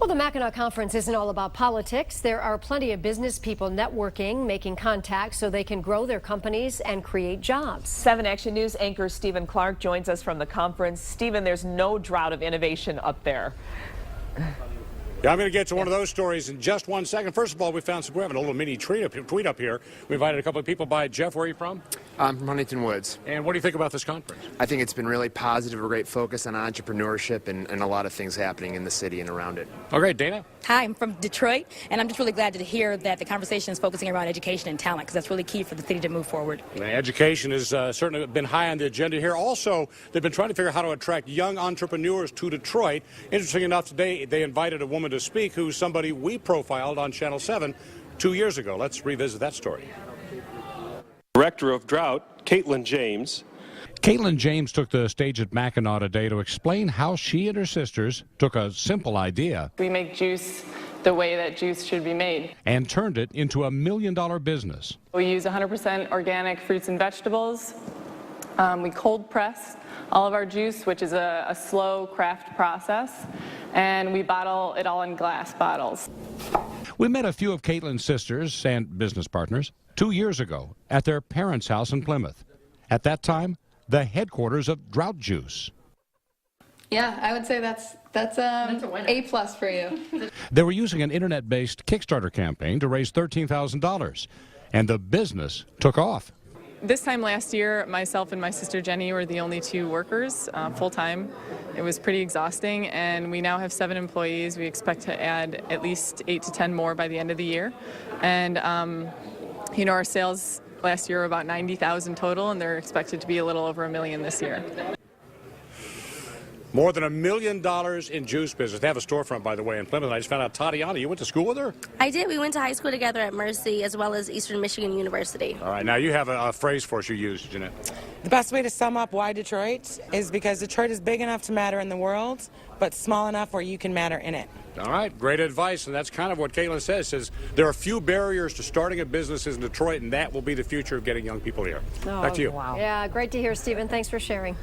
Well, the Mackinac Conference isn't all about politics. There are plenty of business people networking, making contacts so they can grow their companies and create jobs. 7 Action News anchor Stephen Clark joins us from the conference. Stephen, there's no drought of innovation up there. Yeah, I'm going to get to one of those stories in just 1 second. First of all, we're having a little mini tweet up here. We invited a couple of people by. Jeff, where are you from? I'm from Huntington Woods. And what do you think about this conference? I think it's been really positive, a great focus on entrepreneurship and a lot of things happening in the city and around it. Okay, Dana? Hi, I'm from Detroit, and I'm just really glad to hear that the conversation is focusing around education and talent, because that's really key for the city to move forward. Education has certainly been high on the agenda here. Also, they've been trying to figure out how to attract young entrepreneurs to Detroit. Interesting enough, today they invited a woman to speak who's somebody we profiled on Channel 7 2 years ago. Let's revisit that story. Director of Drought, Caitlin James. Caitlin James took the stage at Mackinac today to explain how she and her sisters took a simple idea. We make juice the way that juice should be made. And turned it into a $1 million business. We use 100% organic fruits and vegetables. We cold press all of our juice, which is a slow craft process, and we bottle it all in glass bottles. We met a few of Caitlin's sisters and business partners 2 years ago at their parents' house in Plymouth. At that time, the headquarters of Drought Juice. Yeah, I would say that's a A+ for you. They were using an internet-based Kickstarter campaign to raise $13,000, and the business took off. This time last year, myself and my sister Jenny were the only 2 workers full-time. It was pretty exhausting, and we now have 7 employees. We expect to add at least 8 to 10 more by the end of the year. And our sales last year were about 90,000 total, and they're expected to be a little over $1 million this year. More than $1 million in juice business. They have a storefront, by the way, in Plymouth. I just found out Tatiana, you went to school with her? I did. We went to high school together at Mercy as well as Eastern Michigan University. All right, now you have a phrase for us you use, Jeanette. The best way to sum up why Detroit is because Detroit is big enough to matter in the world, but small enough where you can matter in it. All right, great advice, and that's kind of what Caitlin says there are few barriers to starting a business in Detroit, and that will be the future of getting young people here. Back to you. Wow. Yeah, great to hear, Stephen. Thanks for sharing.